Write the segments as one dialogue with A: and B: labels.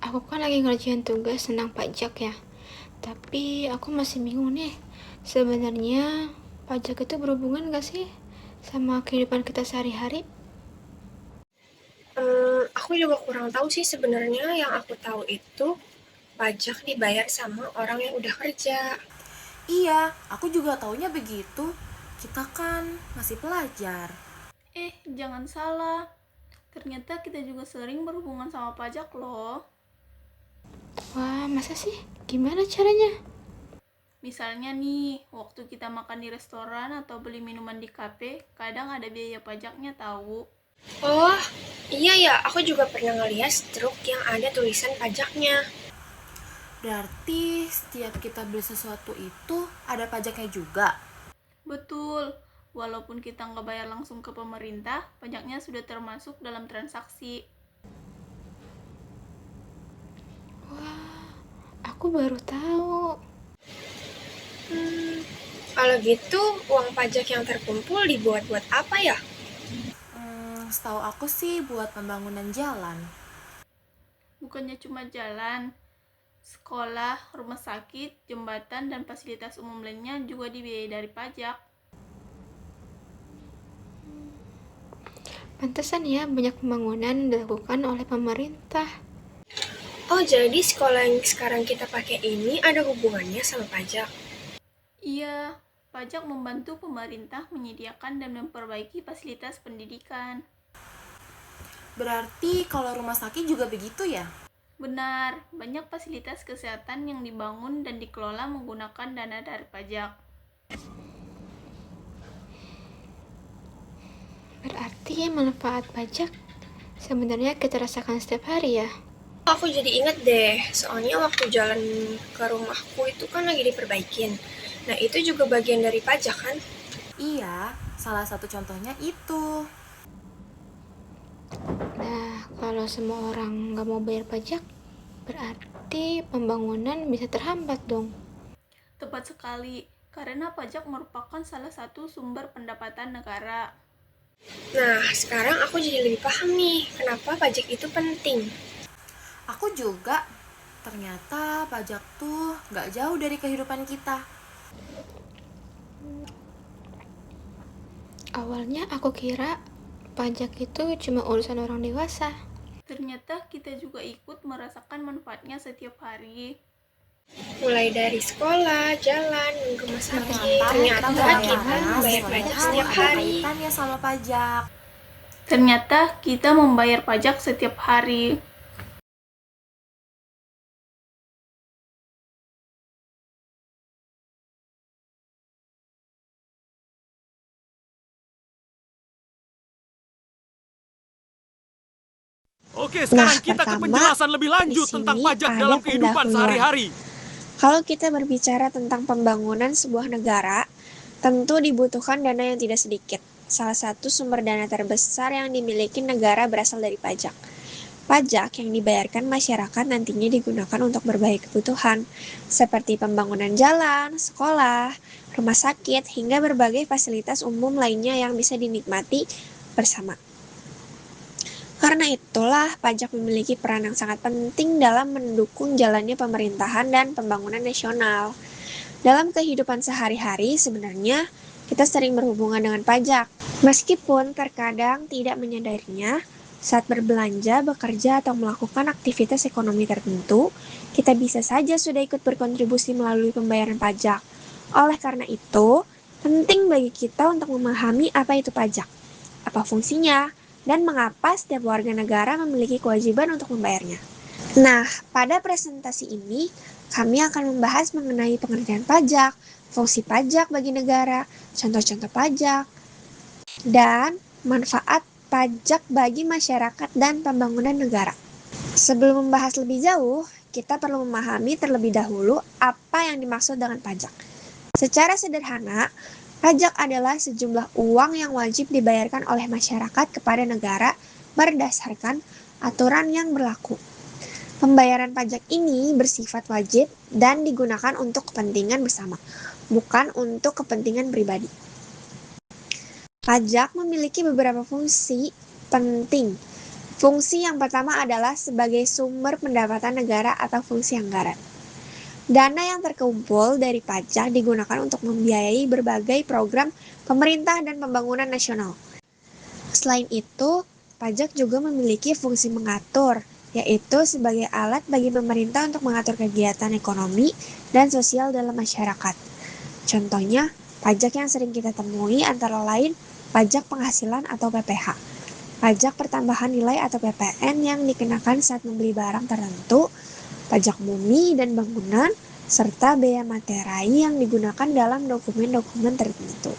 A: aku kan lagi ngerjain tugas tentang pajak ya. Tapi aku masih bingung nih, sebenarnya pajak itu berhubungan gak sih sama kehidupan kita sehari-hari?
B: Aku juga kurang tahu sih sebenarnya. Yang aku tahu itu pajak dibayar sama orang yang udah kerja.
C: Iya, aku juga taunya begitu. Kita kan masih pelajar.
D: Jangan salah. Ternyata kita juga sering berhubungan sama pajak loh.
A: Wah, masa sih? Gimana caranya?
D: Misalnya nih, waktu kita makan di restoran atau beli minuman di kafe, kadang ada biaya pajaknya tahu.
B: Oh, iya ya, aku juga pernah ngeliat struk yang ada tulisan pajaknya.
C: Berarti setiap kita beli sesuatu itu ada pajaknya juga.
D: Betul, walaupun kita nggak bayar langsung ke pemerintah, pajaknya sudah termasuk dalam transaksi.
A: Aku baru tahu.
B: Kalau gitu, uang pajak yang terkumpul dibuat buat apa ya?
C: Setahu aku sih buat pembangunan jalan.
D: Bukannya cuma jalan, sekolah, rumah sakit, jembatan, dan fasilitas umum lainnya juga dibiayai dari pajak.
A: Pantesan ya banyak pembangunan dilakukan oleh pemerintah.
B: Oh, jadi sekolah yang sekarang kita pakai ini ada hubungannya sama pajak.
D: Iya, pajak membantu pemerintah menyediakan dan memperbaiki fasilitas pendidikan.
C: Berarti kalau rumah sakit juga begitu ya?
D: Benar, banyak fasilitas kesehatan yang dibangun dan dikelola menggunakan dana dari pajak.
A: Berarti manfaat pajak sebenarnya kita rasakan setiap hari ya.
B: Aku jadi inget deh, soalnya waktu jalan ke rumahku itu kan lagi diperbaikin. Nah, itu juga bagian dari pajak kan?
C: Iya, salah satu contohnya itu.
A: Nah, kalau semua orang nggak mau bayar pajak, berarti pembangunan bisa terhambat dong.
D: Tepat sekali, karena pajak merupakan salah satu sumber pendapatan negara.
B: Nah, sekarang aku jadi lebih paham nih, kenapa pajak itu penting.
C: Aku juga. Ternyata pajak tuh gak jauh dari kehidupan kita.
A: Awalnya aku kira pajak itu cuma urusan orang dewasa.
D: Ternyata kita juga ikut merasakan manfaatnya setiap hari.
B: Mulai dari sekolah, jalan, rumah sakit,
C: Ternyata
B: ternyata kita membayar
C: semuanya
B: pajak
C: tuh
B: setiap
C: ada
B: hari.
C: kaitannya sama pajak.
D: Ternyata kita membayar pajak setiap hari.
E: Oke, sekarang kita ke
F: Pertama,
E: penjelasan lebih lanjut
F: di
E: tentang
F: sini
E: pajak
F: ada
E: dalam kehidupan
F: pendahuluan.
E: sehari-hari.
F: Kalau kita berbicara tentang pembangunan sebuah negara, tentu dibutuhkan dana yang tidak sedikit. Salah satu sumber dana terbesar yang dimiliki negara berasal dari pajak. Pajak yang dibayarkan masyarakat nantinya digunakan untuk berbagai kebutuhan, seperti pembangunan jalan, sekolah, rumah sakit, hingga berbagai fasilitas umum lainnya yang bisa dinikmati bersama. Karena itulah, pajak memiliki peran yang sangat penting dalam mendukung jalannya pemerintahan dan pembangunan nasional. Dalam kehidupan sehari-hari, sebenarnya kita sering berhubungan dengan pajak. Meskipun terkadang tidak menyadarinya, saat berbelanja, bekerja, atau melakukan aktivitas ekonomi tertentu, kita bisa saja sudah ikut berkontribusi melalui pembayaran pajak. Oleh karena itu, penting bagi kita untuk memahami apa itu pajak, apa fungsinya, dan mengapa setiap warga negara memiliki kewajiban untuk membayarnya. Nah, pada presentasi ini, kami akan membahas mengenai pengertian pajak, fungsi pajak bagi negara, contoh-contoh pajak, dan manfaat pajak bagi masyarakat dan pembangunan negara. Sebelum membahas lebih jauh, kita perlu memahami terlebih dahulu apa yang dimaksud dengan pajak. Secara sederhana, pajak adalah sejumlah uang yang wajib dibayarkan oleh masyarakat kepada negara berdasarkan aturan yang berlaku. Pembayaran pajak ini bersifat wajib dan digunakan untuk kepentingan bersama, bukan untuk kepentingan pribadi. Pajak memiliki beberapa fungsi penting. Fungsi yang pertama adalah sebagai sumber pendapatan negara atau fungsi anggaran. Dana yang terkumpul dari pajak digunakan untuk membiayai berbagai program pemerintah dan pembangunan nasional. Selain itu, pajak juga memiliki fungsi mengatur, yaitu sebagai alat bagi pemerintah untuk mengatur kegiatan ekonomi dan sosial dalam masyarakat. Contohnya, pajak yang sering kita temui antara lain pajak penghasilan atau PPH, pajak pertambahan nilai atau PPN yang dikenakan saat membeli barang tertentu, pajak bumi dan bangunan, serta bea materai yang digunakan dalam dokumen-dokumen tertentu.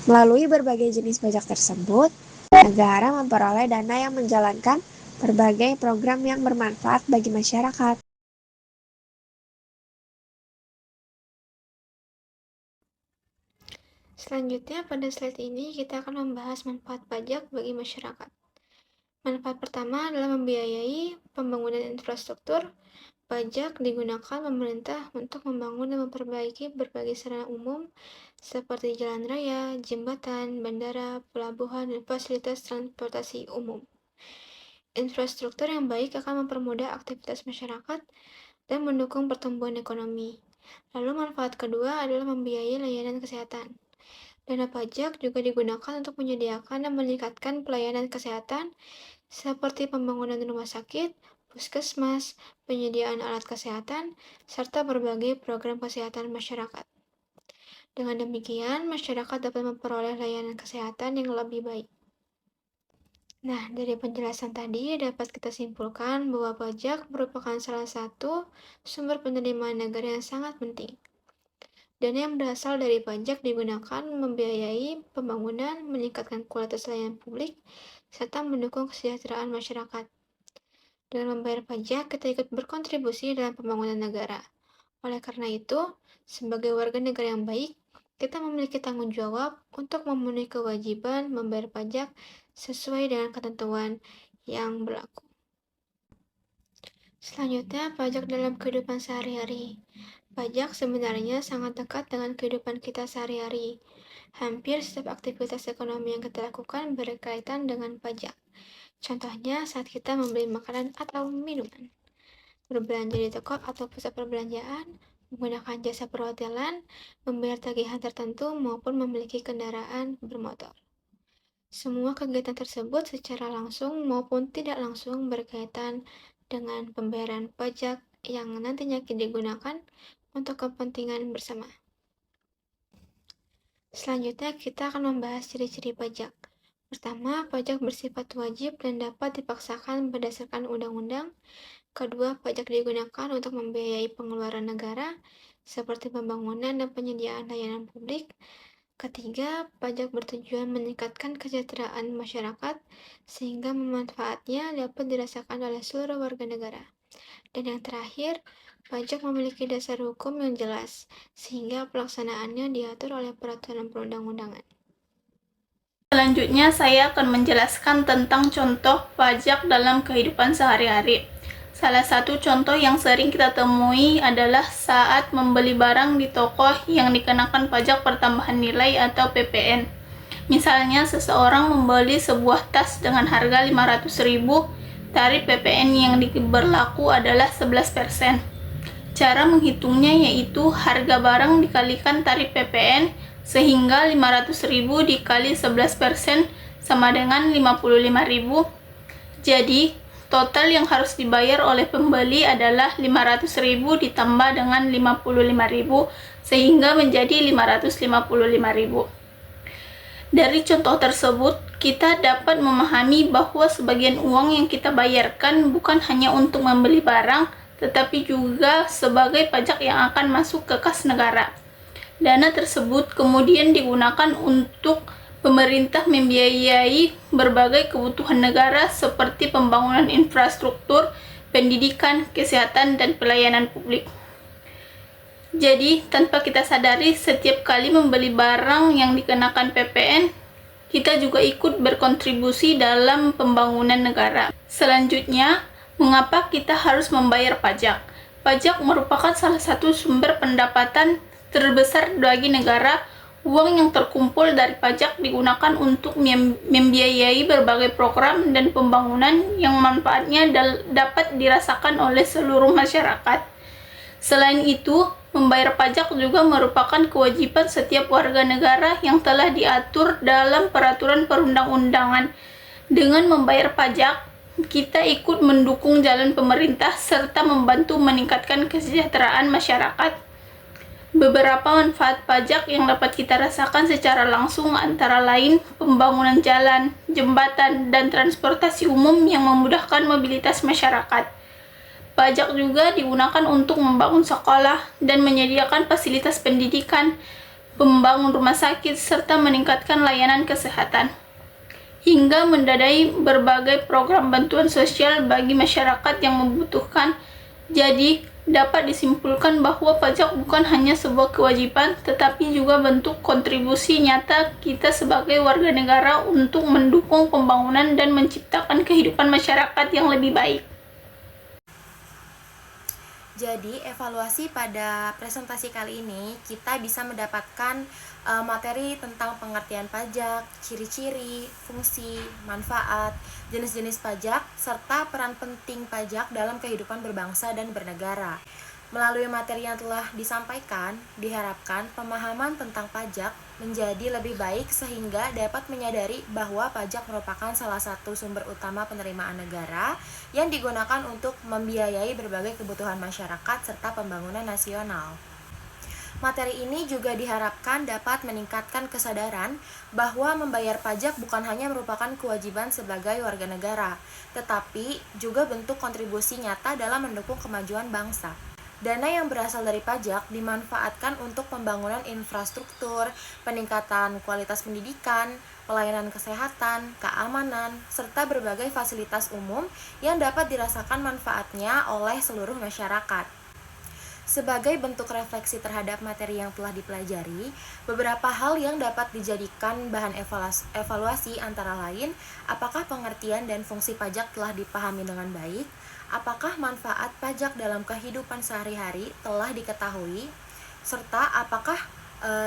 F: Melalui berbagai jenis pajak tersebut, negara memperoleh dana yang menjalankan berbagai program yang bermanfaat bagi masyarakat.
A: Selanjutnya, pada slide ini kita akan membahas manfaat pajak bagi masyarakat. Manfaat pertama adalah membiayai pembangunan infrastruktur. Pajak digunakan pemerintah untuk membangun dan memperbaiki berbagai sarana umum seperti jalan raya, jembatan, bandara, pelabuhan, dan fasilitas transportasi umum. Infrastruktur yang baik akan mempermudah aktivitas masyarakat dan mendukung pertumbuhan ekonomi. Lalu manfaat kedua adalah membiayai layanan kesehatan. Dana pajak juga digunakan untuk menyediakan dan meningkatkan pelayanan kesehatan seperti pembangunan rumah sakit, puskesmas, penyediaan alat kesehatan, serta berbagai program kesehatan masyarakat. Dengan demikian, masyarakat dapat memperoleh layanan kesehatan yang lebih baik. Nah, dari penjelasan tadi dapat kita simpulkan bahwa pajak merupakan salah satu sumber penerimaan negara yang sangat penting. Dana yang berasal dari pajak digunakan membiayai pembangunan, meningkatkan kualitas layanan publik, serta mendukung kesejahteraan masyarakat. Dengan membayar pajak, kita ikut berkontribusi dalam pembangunan negara. Oleh karena itu, sebagai warga negara yang baik, kita memiliki tanggung jawab untuk memenuhi kewajiban membayar pajak sesuai dengan ketentuan yang berlaku. Selanjutnya, pajak dalam kehidupan sehari-hari. Pajak sebenarnya sangat dekat dengan kehidupan kita sehari-hari. Hampir setiap aktivitas ekonomi yang kita lakukan berkaitan dengan pajak. Contohnya saat kita membeli makanan atau minuman, berbelanja di toko atau pusat perbelanjaan, menggunakan jasa perhotelan, membayar tagihan tertentu, maupun memiliki kendaraan bermotor. Semua kegiatan tersebut secara langsung maupun tidak langsung berkaitan dengan pembayaran pajak yang nantinya digunakan untuk kepentingan bersama. Selanjutnya, kita akan membahas ciri-ciri pajak. Pertama, pajak bersifat wajib dan dapat dipaksakan berdasarkan undang-undang. Kedua, pajak digunakan untuk membiayai pengeluaran negara, seperti pembangunan dan penyediaan layanan publik. Ketiga, pajak bertujuan meningkatkan kesejahteraan masyarakat, sehingga manfaatnya dapat dirasakan oleh seluruh warga negara. Dan yang terakhir, pajak memiliki dasar hukum yang jelas, sehingga pelaksanaannya diatur oleh peraturan perundang-undangan.
D: Selanjutnya, saya akan menjelaskan tentang contoh pajak dalam kehidupan sehari-hari. Salah satu contoh yang sering kita temui adalah saat membeli barang di toko yang dikenakan pajak pertambahan nilai atau PPN. Misalnya, seseorang membeli sebuah tas dengan harga 500.000, tarif PPN yang berlaku adalah 11%. Cara menghitungnya yaitu harga barang dikalikan tarif PPN, sehingga 500.000 dikali 11% sama dengan 55.000. Jadi, total yang harus dibayar oleh pembeli adalah 500.000 ditambah dengan 55.000, sehingga menjadi 555.000. Dari contoh tersebut, kita dapat memahami bahwa sebagian uang yang kita bayarkan bukan hanya untuk membeli barang, tetapi juga sebagai pajak yang akan masuk ke kas negara. Dana tersebut kemudian digunakan untuk pemerintah membiayai berbagai kebutuhan negara seperti pembangunan infrastruktur, pendidikan, kesehatan, dan pelayanan publik. Jadi, tanpa kita sadari, setiap kali membeli barang yang dikenakan PPN, kita juga ikut berkontribusi dalam pembangunan negara. Selanjutnya, mengapa kita harus membayar pajak? Pajak merupakan salah satu sumber pendapatan terbesar bagi negara Uang yang terkumpul dari pajak digunakan untuk membiayai berbagai program dan pembangunan yang manfaatnya dapat dirasakan oleh seluruh masyarakat. Selain itu, membayar pajak juga merupakan kewajiban setiap warga negara yang telah diatur dalam peraturan perundang-undangan. Dengan membayar pajak, kita ikut mendukung jalan pemerintah serta membantu meningkatkan kesejahteraan masyarakat. Beberapa manfaat pajak yang dapat kita rasakan secara langsung antara lain pembangunan jalan, jembatan, dan transportasi umum yang memudahkan mobilitas masyarakat. Pajak juga digunakan untuk membangun sekolah dan menyediakan fasilitas pendidikan, membangun rumah sakit, serta meningkatkan layanan kesehatan, hingga mendanai berbagai program bantuan sosial bagi masyarakat yang membutuhkan. Jadi, dapat disimpulkan bahwa pajak bukan hanya sebuah kewajiban, tetapi juga bentuk kontribusi nyata kita sebagai warga negara untuk mendukung pembangunan dan menciptakan kehidupan masyarakat yang lebih baik.
C: Jadi, evaluasi pada presentasi kali ini kita bisa mendapatkan materi tentang pengertian pajak, ciri-ciri, fungsi, manfaat, jenis-jenis pajak, serta peran penting pajak dalam kehidupan berbangsa dan bernegara. Melalui materi yang telah disampaikan, diharapkan pemahaman tentang pajak menjadi lebih baik sehingga dapat menyadari bahwa pajak merupakan salah satu sumber utama penerimaan negara yang digunakan untuk membiayai berbagai kebutuhan masyarakat serta pembangunan nasional. Materi ini juga diharapkan dapat meningkatkan kesadaran bahwa membayar pajak bukan hanya merupakan kewajiban sebagai warga negara, tetapi juga bentuk kontribusi nyata dalam mendukung kemajuan bangsa. Dana yang berasal dari pajak dimanfaatkan untuk pembangunan infrastruktur, peningkatan kualitas pendidikan, pelayanan kesehatan, keamanan, serta berbagai fasilitas umum yang dapat dirasakan manfaatnya oleh seluruh masyarakat. Sebagai bentuk refleksi terhadap materi yang telah dipelajari, beberapa hal yang dapat dijadikan bahan evaluasi antara lain, apakah pengertian dan fungsi pajak telah dipahami dengan baik, apakah manfaat pajak dalam kehidupan sehari-hari telah diketahui, serta apakah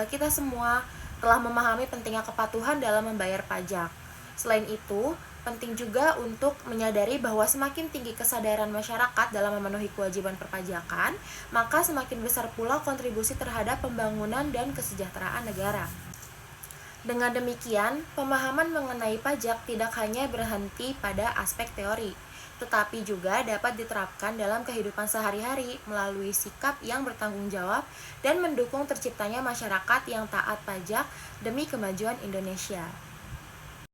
C: kita semua telah memahami pentingnya kepatuhan dalam membayar pajak. Selain itu, penting juga untuk menyadari bahwa semakin tinggi kesadaran masyarakat dalam memenuhi kewajiban perpajakan, maka semakin besar pula kontribusi terhadap pembangunan dan kesejahteraan negara. Dengan demikian, pemahaman mengenai pajak tidak hanya berhenti pada aspek teori, tetapi juga dapat diterapkan dalam kehidupan sehari-hari melalui sikap yang bertanggung jawab dan mendukung terciptanya masyarakat yang taat pajak demi kemajuan Indonesia.